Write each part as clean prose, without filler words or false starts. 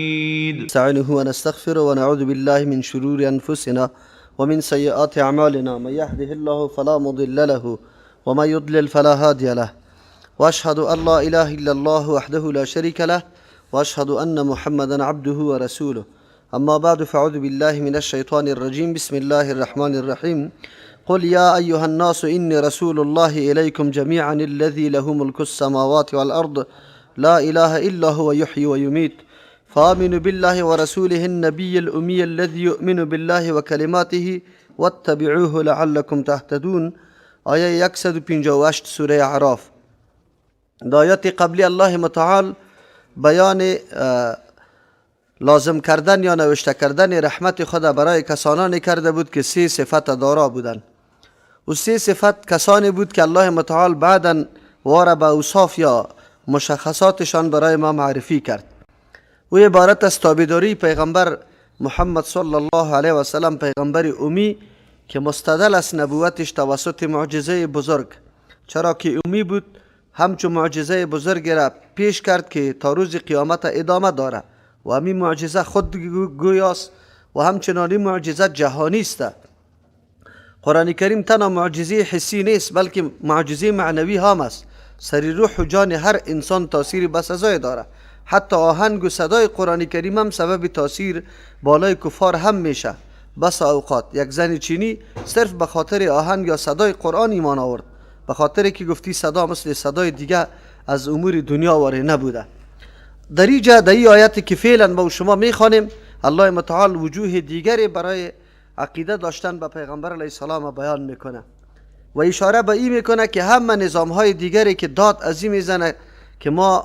نستعينه ونستغفره ونعوذ بالله من شرور أنفسنا ومن سيئات أعمالنا. من يهده الله فلا مضل له ومن يضلل فلا هادي له، وأشهد أن لا إله إلا الله وحده لا شريك له، وأشهد أن محمدا عبده ورسوله. أما بعد، فأعوذ بالله من الشيطان الرجيم. بسم الله الرحمن الرحيم. قل يا أيها الناس إني رسول الله إليكم جميعا الذي له ملك السماوات والأرض لا إله إلا هو يحيي ويميت، فآمنوا بالله ورسوله النبي الأمي الذي يؤمن بالله وكلماته واتبعوه لعلكم تهتدون. آیه 158 سوره اعراف. در آیات قبلی الله متعال بیان لازم کردن یا نوشته کردن رحمت خود برای کسانانی کرده بود که 3 صفت دارا بودند. و 3 صفت کسانی بود که الله متعال بعدا واره به اوصاف یا مشخصاتشان برای ما معرفی کرد. و عبارت از تابعداری پیغمبر محمد صلی الله علیه و سلم، پیغمبر امی که مستدل است نبوتش توسط معجزه بزرگ، چرا که امی بود همچون معجزه بزرگ را پیش کرد که تا روز قیامت ادامه داره و همین معجزه خود گویاست و همچنانی معجزه جهانی است. قرآن کریم تنها معجزه حسی نیست بلکه معجزه معنوی هم است. سر روح و جان هر انسان تاثیر بسزای داره. حتی آهنگ و صدای قرآن کریم هم سبب تاثیر بالای کفار هم میشه. بس اوقات یک زن چینی صرف به خاطر آهنگ یا صدای قرآن ایمان آورد، به خاطر که گفتی صدا مثل صدای دیگه از امور دنیا واره نبوده. در اینجا در این آیتی که فعلا با شما میخوانیم، الله متعال وجوه دیگری برای عقیده داشتن به پیغمبر علیه السلام بیان میکنه و اشاره به این میکنه که همه نظام های دیگری که داد از این میزنه که ما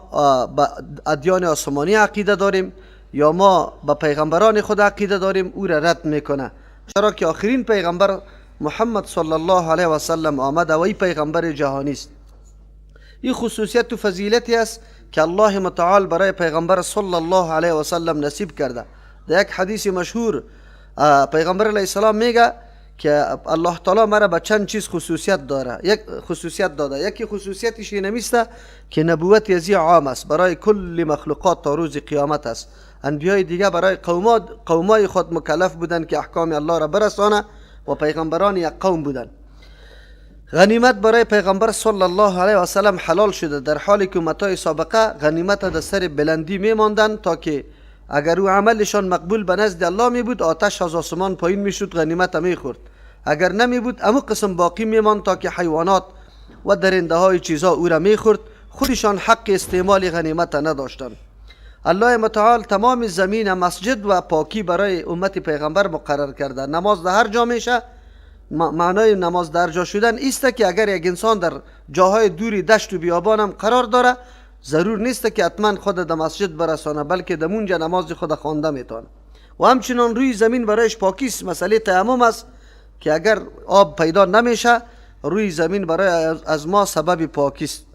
به ادیان آسمانی عقیده داریم یا ما به پیغمبران خود عقیده داریم، او را رد میکنه، چرا که آخرین پیغمبر محمد صلی الله علیه و سلم آمده و این پیغمبر جهانی است. این خصوصیت و فضیلتی است که الله متعال برای پیغمبر صلی الله علیه و سلم نصیب کرده. در یک حدیث مشهور پیغمبر علیه السلام میگه که الله تعالی مرا به چند چیز خصوصیت داره. یک خصوصیت داده، یکی خصوصیتش این نمیسته که نبوت ازی عام است، برای کل مخلوقات تا روز قیامت است. انبیای دیگه برای قومای خود مکلف بودن که احکام الله را برسانه و پیغمبران یک قوم بودن. غنیمت برای پیغمبر صلی الله علیه و سلم حلال شده، در حالی که امتای سابقه غنیمت در سر بلندی میماندن تا که اگر او عملشان مقبول به نزد الله می بود آتش از آسمان پایین میشد، غنیمت می خورد. اگر نمی بود امو قسم باقی میماند تا که حیوانات و درنده های چیزا او را می خورد، خودشان حق استعمال غنیمت نداشتند. الله متعال تمام زمین مسجد و پاکی برای امت پیغمبر مقرر کرده. نماز در هر جا میشه. معنای نماز در جا شدن است که اگر یک انسان در جاهای دوری دشت و بیابان هم قرار داره، ضرور نیست که حتما خود در مسجد برسانه، بلکه در اونجا نماز خود خوانده میتونه. و همچنان روی زمین برایش پاکی است. مسئله تیمم است که اگر آب پیدا نمیشه، روی زمین برای از ما سبب پاکی است.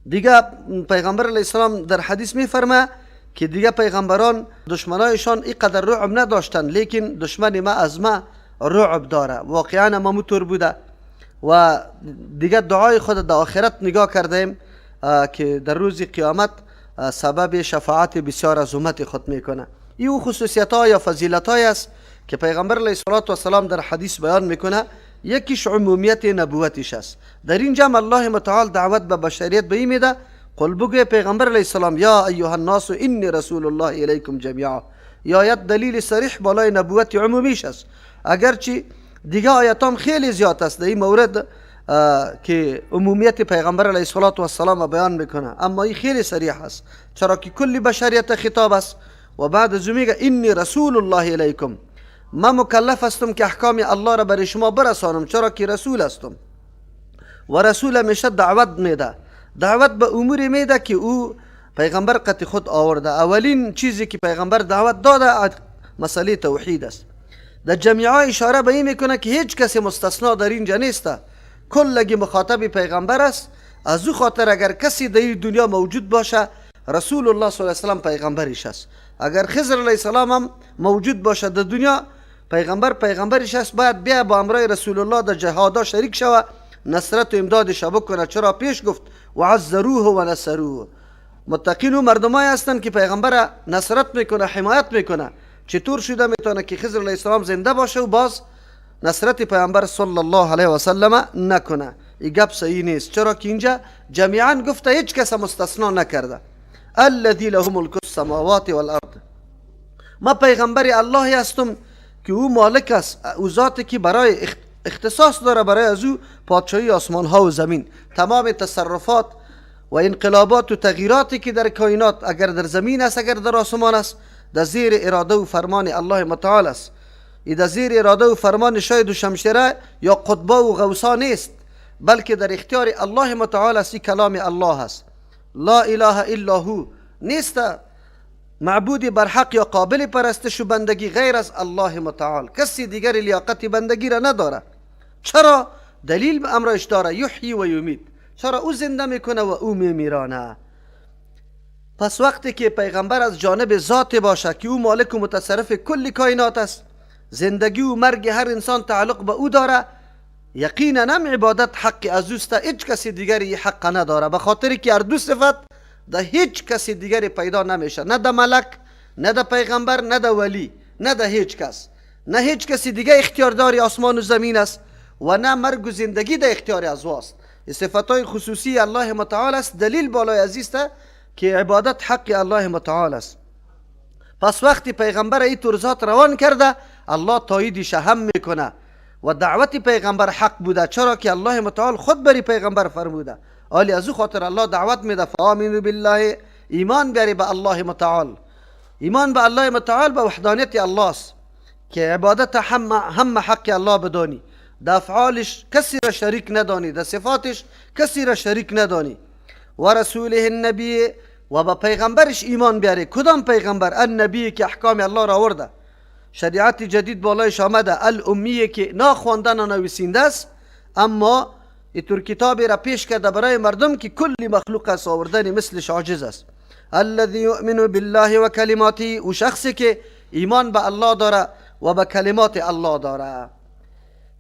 دیگه پیغمبر علیه السلام در حدیث میفرمه که دیگه پیغمبران دشمنایشان اینقدر رعب نداشتن، لیکن دشمن ما از ما رعب داره. واقعا ما موتور بوده و دیگه دعای خود در آخرت نگاه کردیم که در روز قیامت سبب شفاعت بسیار از امت خود میکنه. این خصوصیت ها یا فضیلت های است که پیغمبر علیه السلام در حدیث بیان میکنه. یکیش عمومیت نبوتش است. در اینجا الله متعال دعوت به بشریت به این میده، قل بگوی پیغمبر علیه السلام یا ایها الناس انی رسول الله الیکم جمیعا. یا آیت دلیل صریح بالای نبوت عمومیش است، اگرچه دیگه آیاتام خیلی زیاد است در این مورد که عمومیت پیغمبر علیه السلام بیان میکنه، اما این خیلی صریح است چرا که کلی بشریت خطاب است. و بعد از میگه انی رسول الله الیکم، من مکلف هستم که احکام الله را برای شما برسانم، چرا که رسول هستم. و رسول همیشه دعوت میده، دعوت به امور میده که او پیغمبر قط خود آورده. اولین چیزی که پیغمبر دعوت داده مسئله توحید است. در جمیعه اشاره به این میکنه که هیچ کسی مستثنا در اینجا نیست، کلگی مخاطب پیغمبر است. از او خاطر اگر کسی در این دنیا موجود باشه، رسول الله صلی الله علیه و سلم پیغمبرش است. اگر خضر علیه السلام هم موجود باشه در دنیا، پیغمبرش است. باید بیا با امرای رسول الله در جهادا شریک شوه، نصرت و امدادش بکنه، چرا پیش گفت و عزروه و نصروه. متقین و مردمایی هستند که پیغمبر نصرت میکنه، حمایت میکنه. چطور شده میتونه که خضر علیه السلام زنده باشه و باز نصرت پیغمبر صلی الله علیه و سلم نکنه؟ این گپ صحیح نیست، چرا که اینجا جمیعا گفته، هیچ کس مستثنا نکرده. الذی له ملک السماوات والارض. ما پیغمبر الله هستم که او مالک است، او ذاتی که برای اختصاص داره برای از او پادشاهی آسمان ها و زمین. تمام تصرفات و انقلابات و تغییراتی که در کائنات، اگر در زمین است اگر در آسمان است، در زیر اراده و فرمان الله متعال است. این در زیر اراده و فرمان شاید و شمشیره یا قطبا و غوثا نیست، بلکه در اختیار الله متعال است. کلام الله است. لا اله الا هو، نیست معبودی بر حق یا قابل پرستش و بندگی غیر از الله متعال. کسی دیگر لیاقت بندگی را نداره. چرا؟ دلیل امرش داره، یحیی و یمیت. چرا؟ او زنده میکنه و او میمیرانه. پس وقتی که پیغمبر از جانب ذات باشه که او مالک و متصرف کل کائنات است، زندگی و مرگ هر انسان تعلق به او داره، یقینا هم عبادت حق از اوست، هیچ کسی دیگری حق نداره. به خاطر که هر دو صفت ده هیچ کسی دیگری پیدا نمیشه، نه ده ملک، نه ده پیغمبر، نه ده ولی، نه ده هیچ کس. نه هیچ کسی دیگه اختیارداری آسمان و زمین است و نه مرگ و زندگی ده اختیار از واست. صفتای خصوصی الله متعال است. دلیل بالای عزیز است که عبادت حق الله متعال است. پس وقتی پیغمبر این طور ذات روان کرده، الله تاییدش هم میکنه و دعوت پیغمبر حق بوده، چرا که الله متعال خود بری پیغمبر فرموده. آلی از او خاطر الله دعوت میده، فآمنوا بالله، ایمان بیاری به الله متعال. ایمان به الله متعال به وحدانیت الله است که عبادت هم حق الله بدانی، در افعالش کسی را شریک ندانی، در صفاتش کسی را شریک ندانی. و رسوله النبی، و به پیغمبرش ایمان بیاری. کدام پیغمبر؟ النبی که احکام الله را آورده، شریعت جدید بالایش آمده. الامی که ناخواندن و نویسنده است، اما اینطور کتابی را پیش کرده برای مردم که کلی مخلوق است، آوردن مثلش عاجز است. الذي يؤمن بالله و کلماته، او شخصی که ایمان به الله داره و به کلمات الله داره.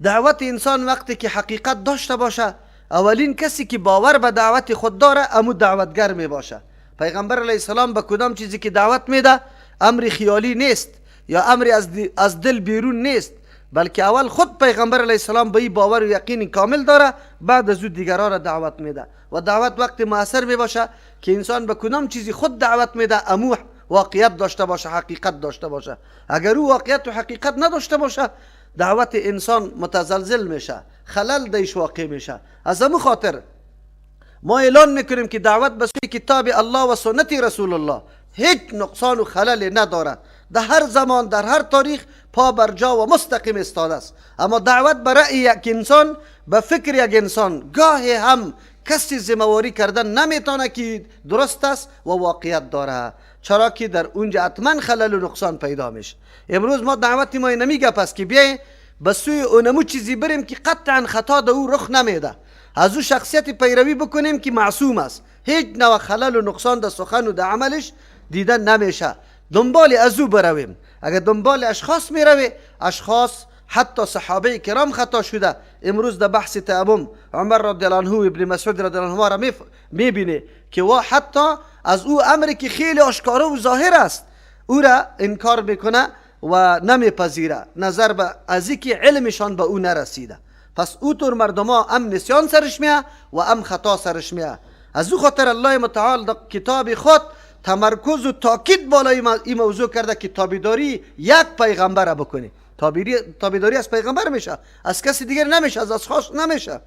دعوت انسان وقتی که حقیقت داشته باشه، اولین کسی که باور به دعوت خود داره امو دعوتگر می باشه. پیغمبر علیه السلام به کدام چیزی که دعوت میده امر خیالی نیست یا امری از دل بیرون نیست، بلکه اول خود پیغمبر علیه السلام به این باور و یقین کامل داره، بعد از او دیگران را دعوت میده. و دعوت وقتی مؤثر می باشه که انسان به کدام چیزی خود دعوت میده امو واقعیت داشته باشه، حقیقت داشته باشه. اگر او واقعیت و حقیقت نداشته باشه، دعوت انسان متزلزل میشه، خلل دیش واقع میشه. از همون خاطر ما اعلان میکنیم که دعوت به سوی کتاب الله و سنت رسول الله هیچ نقصان و خلل ندارد. در هر زمان، در هر تاریخ پا بر جا و مستقیم استاده است. اما دعوت به رأی یک انسان، به فکر یک انسان، گاهی هم کسی ذمه‌واری کردن نمیتونه که درست است و واقعیت داره، چرا که در اونجا حتما خلل و نقصان پیدا میشه. امروز ما دعوت ما نمیگه پس که بیاین به سوی اونمو چیزی بریم که قطعا خطا در او رخ نمیده، از او شخصیت پیروی بکنیم که معصوم است، هیچ نوع خلل و نقصان در سخن و در عملش دیدن نمیشه. دنبال از او برویم. اگر دنبال اشخاص میروی، اشخاص حتی صحابه کرام خطا شده. امروز در بحث تیمم عمر رضی الله عنه و ابن مسعود رضی الله عنه را میبینه که و حتی از او امری که خیلی آشکارا و ظاهر است او را انکار میکنه و نمیپذیره، نظر به از اینکه علمشان به او نرسیده. پس او طور مردما هم نسیان سرش میه و هم خطا سرش میه. از او خاطر الله متعال در کتاب خود تمرکز و تاکید بالای این موضوع کرده که تابعداری یک پیغمبر را بکنی. تابعداری از پیغمبر میشه، از کسی دیگر نمیشه، از اشخاص نمیشه.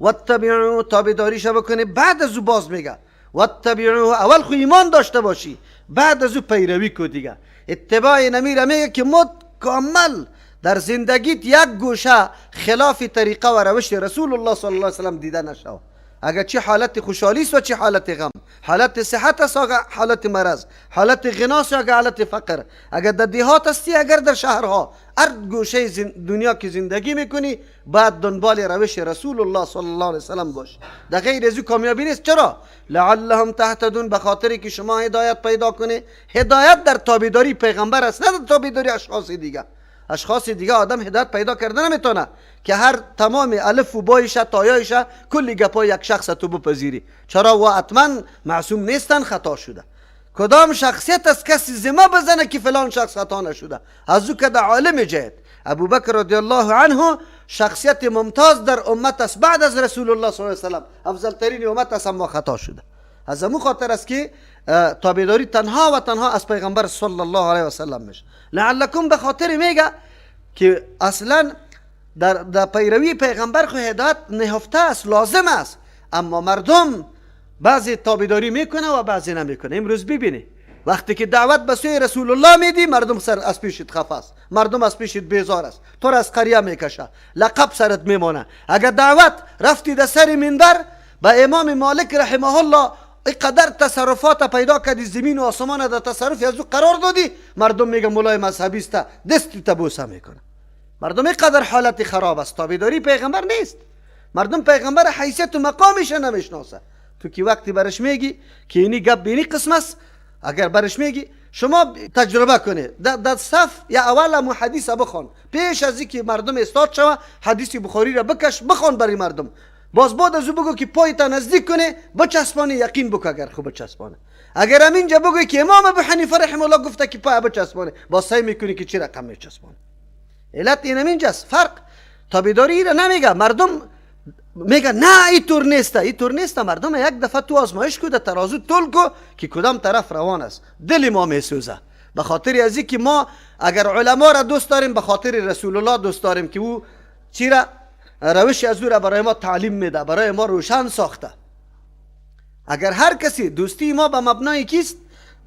واتبعوه، تابعداریش بکنی. بعد از او باز میگه واتبعوه، اول خو ایمان داشته باشی، بعد از او پیروی کو. دیگه اتباع نمیره میگه که مکمل در زندگیت یک گوشه خلاف طریقه و روش رسول الله صلی الله علیه وسلم دیده نشو. اگر چه حالت خوشحالی است و چه حالت غم، حالت صحت است و حالت مرض، حالت غنا است و حالت فقر، اگر در دیهات هستی اگر در شهرها، هر گوشه دنیا که زندگی میکنی بعد دنبال روش رسول الله صلی الله علیه وسلم باش. در غیر از او کامیابی نیست. چرا؟ لعلهم تهتدون، به خاطری که شما هدایت پیدا کنی. هدایت در تابعداری پیغمبر است، نه در تابعداری اشخاص دیگه. اشخاص دیگه آدم هدایت پیدا کرده نمیتونه که هر تمام الف و بایش تایایش کلی گپای یک شخص تو بپذیری. چرا؟ و حتما معصوم نیستن، خطا شده. کدام شخصیت از کسی ذمه بزنه که فلان شخص خطا نشده؟ از او که در عالم جهت ابوبکر رضی الله عنه شخصیت ممتاز در امت است، بعد از رسول الله صلی الله علیه و سلم افضل ترین امت است، اما خطا شده. از امو خاطر است که تابعداری تنها و تنها از پیغمبر صلی الله علیه و سلم میشه. لعلکم به خاطر میگه که اصلا در پیروی پیغمبر خو هدایت نهفته است، لازم است، اما مردم بعضی تابعداری میکنه و بعضی نمیکنه. امروز ببینی وقتی که دعوت به سوی رسول الله میدی، مردم سر از پیشت خفه است، مردم از پیشت بیزار است، تو را از قریه میکشه، لقب سرت میمانه. اگر دعوت رفتی در سر منبر به امام مالک رحمه الله اینقدر تصرفات پیدا کردی، زمین و آسمان در تصرف از او قرار دادی، مردم میگه مولای مذهبی است، دستی تبوسه میکنه. مردم اینقدر حالت خراب است. تابعداری پیغمبر نیست. مردم پیغمبر حیثیت و مقامش نمیشناسه. تو که وقتی برش میگی که اینی گپ بینی قسم است، اگر برش میگی شما تجربه کنید، در صف یا اول مو حدیث بخون، پیش از اینکه مردم استاد شوه حدیث بخاری را بکش بخون برای مردم. باز بعد از او بگو که پای تا نزدیک کنه بچسبانه، یقین بکو اگر خوب بچسبانه. اگر همینجا بگو که امام ابو حنیفه رحمه الله گفته که پای بچسبانه، باز سعی میکنی که چی رقم میچسبانه. علت این همینجاست. فرق تابعداری را نمیگه، مردم میگه نه اینطور نیست، اینطور نیست. مردم یک دفعه تو آزمایش کو، ترازو تول کو که کدام طرف روان است. دل ما میسوزه به خاطر ازی که ما اگر علما را دوست داریم، به خاطر رسول الله دوست داریم که او چی را روش از او را برای ما تعلیم میده، برای ما روشن ساخته. اگر هر کسی دوستی ما به مبنای کیست؟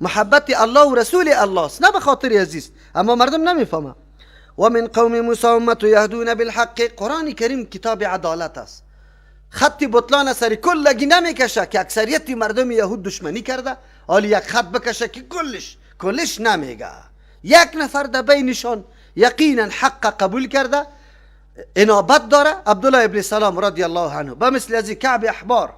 محبت الله و رسول الله است، نه به خاطر عزیز. اما مردم نمیفهمه. و من قوم موسی امه یهدون بالحق. قرآن کریم کتاب عدالت است. خط بطلان سر کلگی نمیکشه که اکثریت مردم یهود دشمنی کرده، حالی یک خط بکشه که کلش نمیگه. یک نفر در بینشان یقینا حق قبول کرده، انابت داره، عبدالله ابن سلام رضی الله عنه، به مثل از کعب احبار،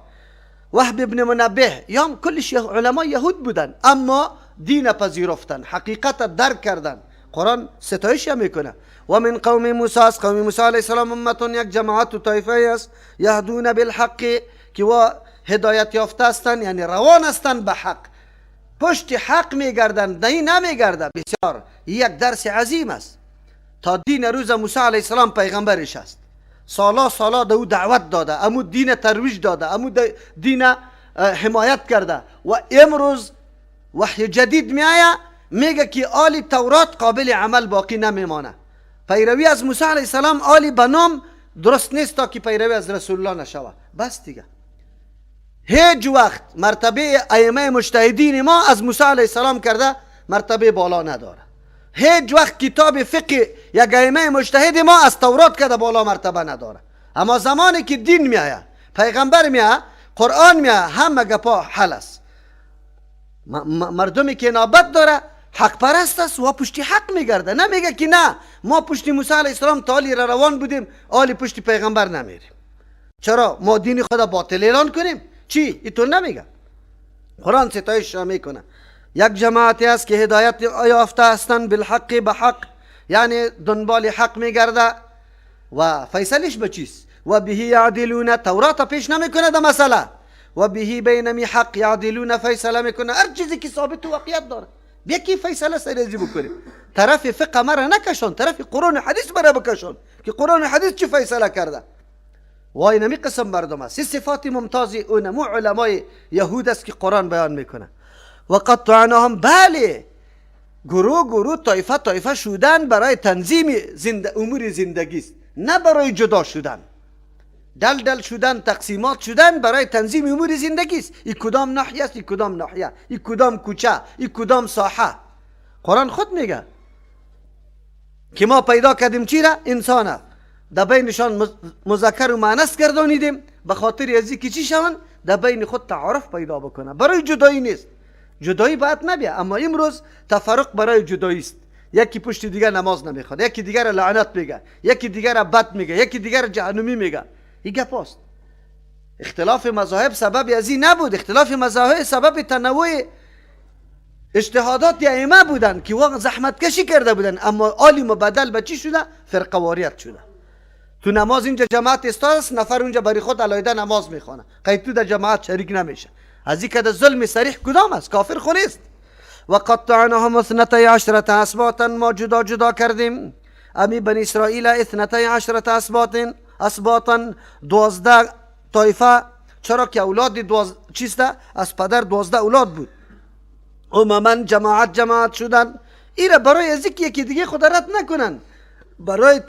وهب ابن منبه، یا کلش علماء یهود بودن، اما دین پذیرفتن، حقیقت درک کردن. قرآن ستایش میکنه. و من قوم موسی، از قوم موسی علیه السلام امتون یک جماعت و طایفه است، یهدون بالحق که و هدایت یافته هستند، یعنی روان هستند به حق، پشت حق میگردن، دین نمیگرده. بسیار یک درس عظیم است. تا دین روز موسی علیه السلام پیغمبرش است، سالا دو دعوت داده، امو دین ترویج داده، امو دین حمایت کرده، و امروز وحی جدید میآید میگه که آل تورات قابل عمل باقی نمیمانه. پیروی از موسی علیه السلام آلی بنام درست نیست تا که پیروی از رسول الله نشوه. بس دیگه هیچ وقت مرتبه ائمه مجتهدین ما از موسی علیه السلام کرده مرتبه بالا نداره. هیچ وقت کتاب فقه یک ائمه مجتهد ما از تورات کرده بالا مرتبه نداره. اما زمانی که دین میآید، پیغمبر میآید، قرآن میآید، همه گپا حل است. مردمی که نابت داره حق پرست است و پشت حق میگرده، نمیگه که نه ما پشت موسی علیه السلام تالی را روان بودیم، آلی پشت پیغمبر نمیریم. چرا ما دین خدا باطل اعلان کنیم؟ چی؟ اینطور نمیگه. قرآن ستایش را میکنه. یک جماعتی است که هدایت یافته هستند بالحق، به حق، یعنی دنبال حق میگرده و فیصلش به چیست؟ و به یعدلون، تورات پیش نمیکنه در مسئله، و به بینمی حق یعدلون، فیصله میکنه هر چیزی که ثابت و واقعیت داره. بیا کی فیصله سریزی بکنیم. طرف فقه مرا نکشون، طرف قرآن حدیث مرا بکشون که قرآن حدیث چی فیصله کرده. وای نمی قسم مردم است. صفات ممتازی اونمو علمای یهود است که قرآن بیان میکنه. و قطعناهم، بله گروه طایفه شدن برای تنظیم امور زندگی است، نه برای جدا شدن. دل شدن، تقسیمات شدن برای تنظیم امور زندگی است. این کدام ناحیه است، این کدام ناحیه، این کدام کوچه، این کدام ساحه. قرآن خود میگه که ما پیدا کردیم چی را؟ انسانه، در بینشان مذکر و مؤنث گردانیدیم به خاطر ازی که چی شون؟ در بین خود تعارف پیدا بکنه. برای جدایی نیست. جدایی باید نبیه، اما امروز تفرق برای جدایی است. یکی پشت دیگر نماز نمیخواد، یکی دیگر لعنت میگه، یکی دیگر بد میگه، یکی دیگر جهنمی میگه. این گپ است. اختلاف مذاهب سبب از این نبود. اختلاف مذاهب سبب تنوع اجتهادات ائمه بودن که واقعا زحمت کشی کرده بودن، اما عالی مبدل به چی شده؟ فرقه واریت شده. تو نماز اینجا جماعت استاد، نفر اونجا برای خود علیحده نماز میخونه، قید تو در جماعت شریک نمیشه. از این که ظلم صریح کدام است؟ کافر خو نیست. و قطعناهم 12 اسباطا، ما جدا جدا کردیم امی بنی اسرائیل 12 اسباطا، 12 طایفه. چرا که اولاد چیسته از پدر 12 اولاد بود. امما جماعت شدن. ایره برای از یکی دیگه خود رد نکنن، برای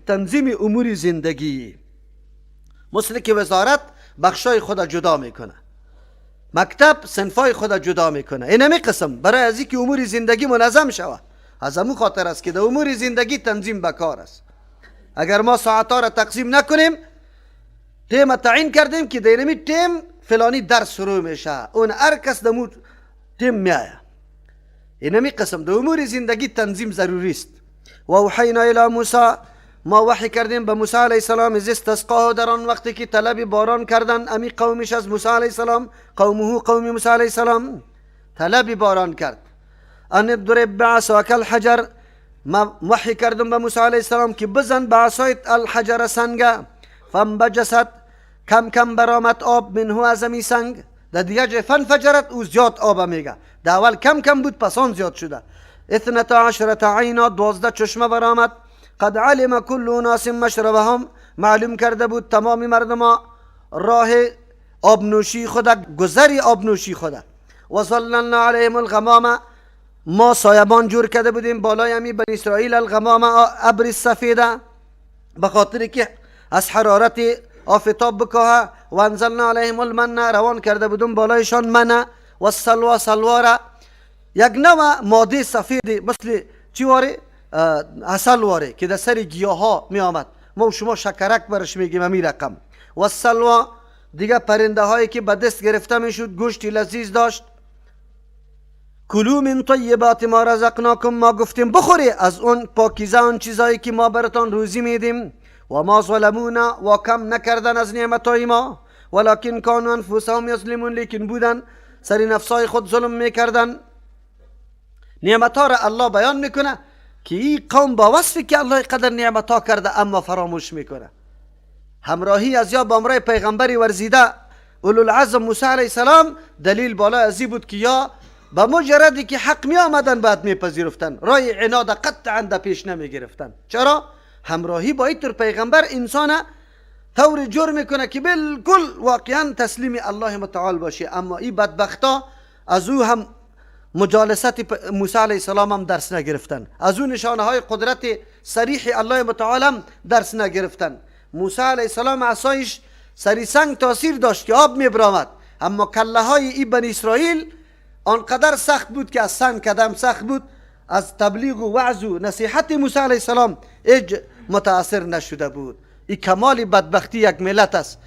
تنظیم امور زندگی. مثل که وزارت بخشای خود جدا میکنه، مکتب صنفای خود جدا میکنه، اینمی قسم برای از اینکه امور زندگی منظم شود. از همون خاطر است که در امور زندگی تنظیم بکار است. اگر ما ساعتها را تقسیم نکنیم، تیم تعیین کردیم که در اینمی تیم فلانی درس شروع میشه، اون هر کس در تیم میایه. اینمی قسم در امور زندگی تنظیم ضروری است. و اوحینا الی موسی، ما وحی کردیم به موسی علیه السلام، از استسقاه، در آن وقتی که طلب باران کردن امی قومش از موسی علیه السلام، قوم موسی علیه السلام طلب باران کرد. ان اضرب بعصاک الحجر، ما وحی کردم به موسی علیه السلام که بزن به عصایت الحجر سنگ، فانبجست، کم کم برآمد آب، منه از امی سنگ. در دیگه جای فانفجرت، او زیاد آب میگه، در اول کم کم بود پس آن زیاد شده. 12 عینا، 12 چشمه برآمد. قد علم كل اناس مشربهم، معلوم کرده بود تمام مردم راه آبنوشی خود، گذری آبنوشی خود. و ظللنا علیهم الغمام، ما سایبان جور کرده بودیم بالای امی بنی اسرائیل، الغمام ابر سفیده، بخاطر که از حرارت آفتاب بکاه. و انزلنا علیهم المن، روان کرده بودیم بالایشان من. و السلوى، سلواره یک نوع ماده سفید مثل چی واره؟ عسل واره که در سر گیاه ها می آمد، ما و شما شکرک برش میگیم امی رقم. و السلوى دیگه پرنده هایی که به دست گرفته میشد، گوشتی لذیذ داشت. کلوا من طیبات ما رزقناکم، ما گفتیم بخوری از اون پاکیزه اون چیزایی که ما براتان روزی میدیم. و ما ظلمونا، و کم نکردن از نعمتای ما، ولکن کانوا انفسهم یظلمون، لیکن بودن سری نفسای خود ظلم میکردن. نعمتها را الله بیان میکنه که این قوم با وصفی که الله قدر نعمتها کرده اما فراموش میکنه. همراهی از یا با امرای پیغمبری ورزیده اولوالعزم موسی علیه السلام، دلیل بالا ازی بود که یا با مجردی که حق می آمدن بعد میپذیرفتن، رای عناد قطعا در پیش نمی گرفتن. چرا؟ همراهی با این پیغمبر انسان طور جور میکنه که بالکل واقعا تسلیم الله متعال باشه. اما این بدبختا از او هم مجالست موسی علیه السلام هم درس نگرفتن، از اون نشانه های قدرت صریح الله متعال هم درس نگرفتن. موسی علیه السلام عصایش سری سنگ تاثیر داشت که آب میبرامد، اما کله های این بنی اسرائیل آنقدر سخت بود که از سنگ کدم سخت بود. از تبلیغ و وعظ و نصیحت موسی علیه السلام متاثر نشده بود. این کمال بدبختی یک ملت است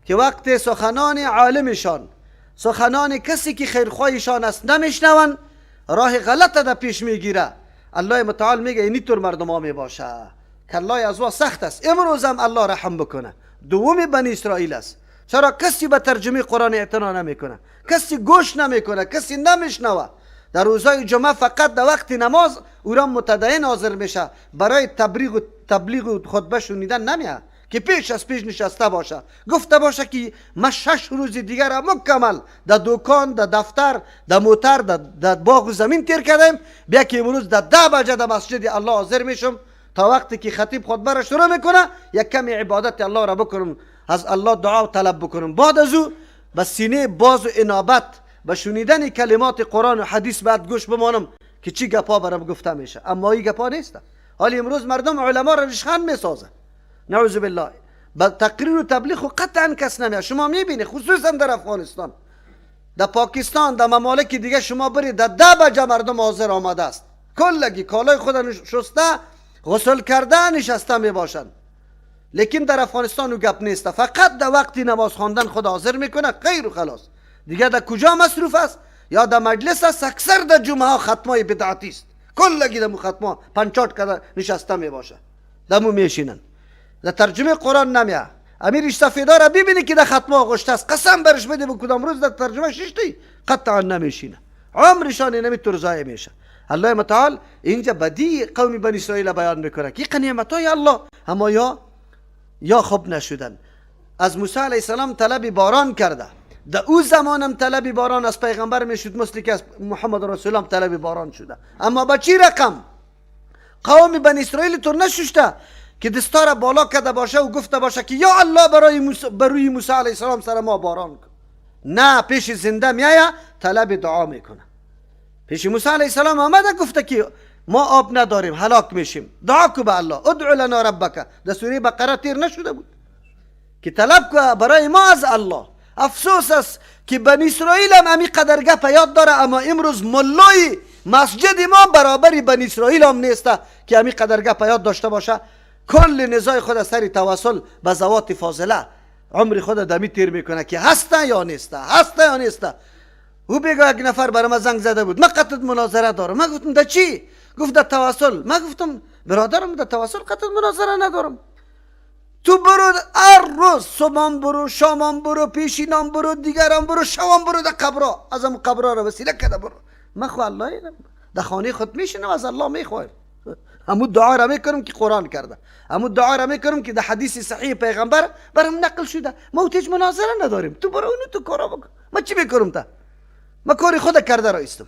که وقت سخنان عالمشان، سخنان کسی که خیرخواهشان است نمیشنون، راه غلط در پیش میگیره. الله متعال میگه اینی طور مردم ها میباشه، کلای از وا سخت است. امروز هم الله رحم بکنه. دوم بنی اسرائیل است. چرا کسی به ترجمه قرآن اعتنا نمیکنه، کسی گوش نمیکنه، کسی نمیشنوه. در روزهای جمعه فقط در وقت نماز او را متدین حاضر میشه، برای تبلیغ و خطبه شنیدن نمیاد که پیش از پیش نشسته باشه، گفته باشه که ما 6 روز دیگر را مکمل در دکان، در دفتر، در موتر، در باغ و زمین تیر کردیم، بیا که امروز در 10 بجه در مسجد الله حاضر میشم تا وقتی که خطیب خطبه را شروع میکنه یک کمی عبادت الله را بکنم، از الله دعا و طلب بکنم. بعد از او به سینه باز و انابت به شنیدن کلمات قرآن و حدیث بعد گوش بمانم که چی گپا برام گفته میشه. اما این گپا نیست. حالی امروز مردم علما را رشخند میسازه، نعوذ بالله. با تقریر و تبلیغ و قطعا کس نمیاد. شما میبینی خصوصا در افغانستان، در پاکستان، در ممالک دیگه شما برید در 10 بجه مردم حاضر آمده است، کلگی کالای خود شسته غسل کرده نشسته میباشند. لیکن در افغانستان او گپ نیست، فقط در وقتی نماز خواندن خود حاضر میکنه، غیر و خلاص. دیگه در کجا مصروف است؟ یا در مجلس است. اکثر در جمعه ها ختمای بدعتی است، کلگی در ختما پنچات کده نشسته میباشه، دمو میشینن، در ترجمه قرآن نمیاد. امیرش سفیدا را ببینی که در ختما آغشته است، قسم برش بده به کدام روز در ترجمه ششتی قطعا نمیشینه. عمرشان اینطور ضایع میشه. الله متعال اینجا بدی قوم بنی اسرائیل بیان میکنه که نعمتای الله اما یا خوب نشدن. از موسی علیه السلام طلب باران کرده، در او زمانم طلب باران از پیغمبر میشد مثل که از محمد رسول الله طلب باران شده. اما با چی رقم؟ قوم بنی اسرائیل تو نششته که دستا بالا کرده باشه و گفته باشه که یا الله برای موسی علیه السلام سر ما باران کن. نه، پیش زنده میایه طلب دعا میکنه. پیش موسی علیه السلام آمده گفته که ما آب نداریم هلاک میشیم، دعا کو به الله، ادعو لنا ربک. در سوره بقره تیر نشده بود که طلب کو برای ما از الله. افسوس است که بنی اسرائیل هم امی قدر گپ یاد داره، اما امروز ملای مسجد ما برابری بنی اسرائیل هم نیسته که امی قدر گپ یاد داشته باشه. کل نزاع خود سری توسل به ذوات فاضله عمر خود دمی تیر میکنه که هسته یا نیسته، هسته یا نیسته. او بگه یک نفر برای من زنگ زده بود، من قطعا مناظره دارم. من گفتم ده چی؟ گفت ده توسل. من گفتم برادرم ده توسل قطعا مناظره ندارم. تو برو هر روز صبحم برو، شامم برو، پیشینام برو، دیگرم برو، شوام برو ده قبرا، از هم قبرا رو وسیله کده برو. من خو الله ده خانه خود میشینم از الله میخوایم. همو دعا را میکنم که قرآن کرده، همو دعا را میکنم که ده حدیث صحیح پیغمبر برام نقل شده. ما او تیج مناظره نداریم. تو برو اونو تو کارا بکن. ما چی میکنم تا؟ ما کاری خود کرده رایستم.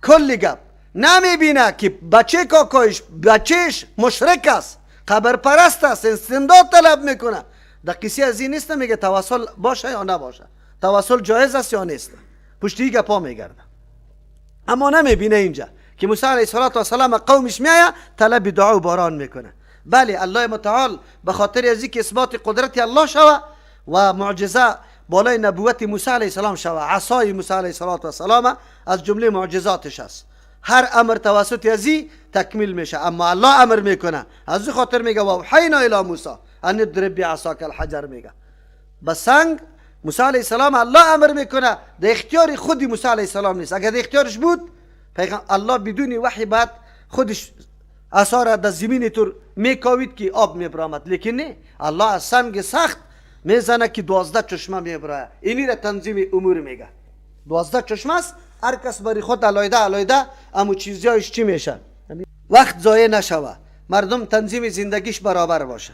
کلی گپ نمیبینه که بچه کاکایش بچهش مشرک است، قبر پرست است، استمداد طلب میکنه. در قصه از این نیست میگه توسل باشه یا نباشه، توسل جایز است یا نیست، پشتی گپا میگرده. اما نمیبینه اینجا که موسی علیه السلام قومش میایه طلب دعا و باران میکنه. بله الله متعال به خاطر از اینکه اثبات قدرت الله شوه و معجزه بالای نبوت موسی علیه السلام شوه، عصای موسی علیه السلام از جمله معجزاتش است. هر امر توسط ازی تکمیل میشه، اما الله امر میکنه. از این خاطر میگه و اوحینا الی موسی ان اضرب بعصاک الحجر. میگه به سنگ موسی علیه السلام الله امر میکنه، در اختیار خودی موسی علیه السلام نیست. اگر در اختیارش بود الله بدون وحی بعد خودش عصا را در زمین طور میکاوید که آب میبرامد، لیکن نه، الله از سنگ سخت میزنه که 12 چشمه میبراه. اینی را تنظیم امور میگه. 12 چشمه است، هر کس بری خود علایده امو چیزیایش چی میشن، وقت ضایع نشوه، مردم تنظیم زندگیش برابر باشه.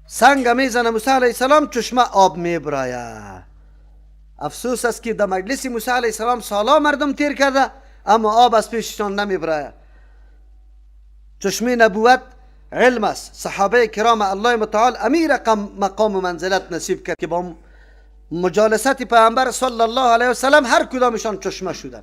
سنگ میزنه موسی علیه السلام، چشمه آب میبراه. افسوس است که در مجلس موسی علیه السلام سالا مردم تیر کرده اما آب از پیششان نمیبراه. چشمه نبوت علم است. صحابه کرام الله متعال امیر مقام و منزلت نصیب کرد که با مجالست پیامبر صلی الله علیه و سلم هر کدامشان چشمه شدن.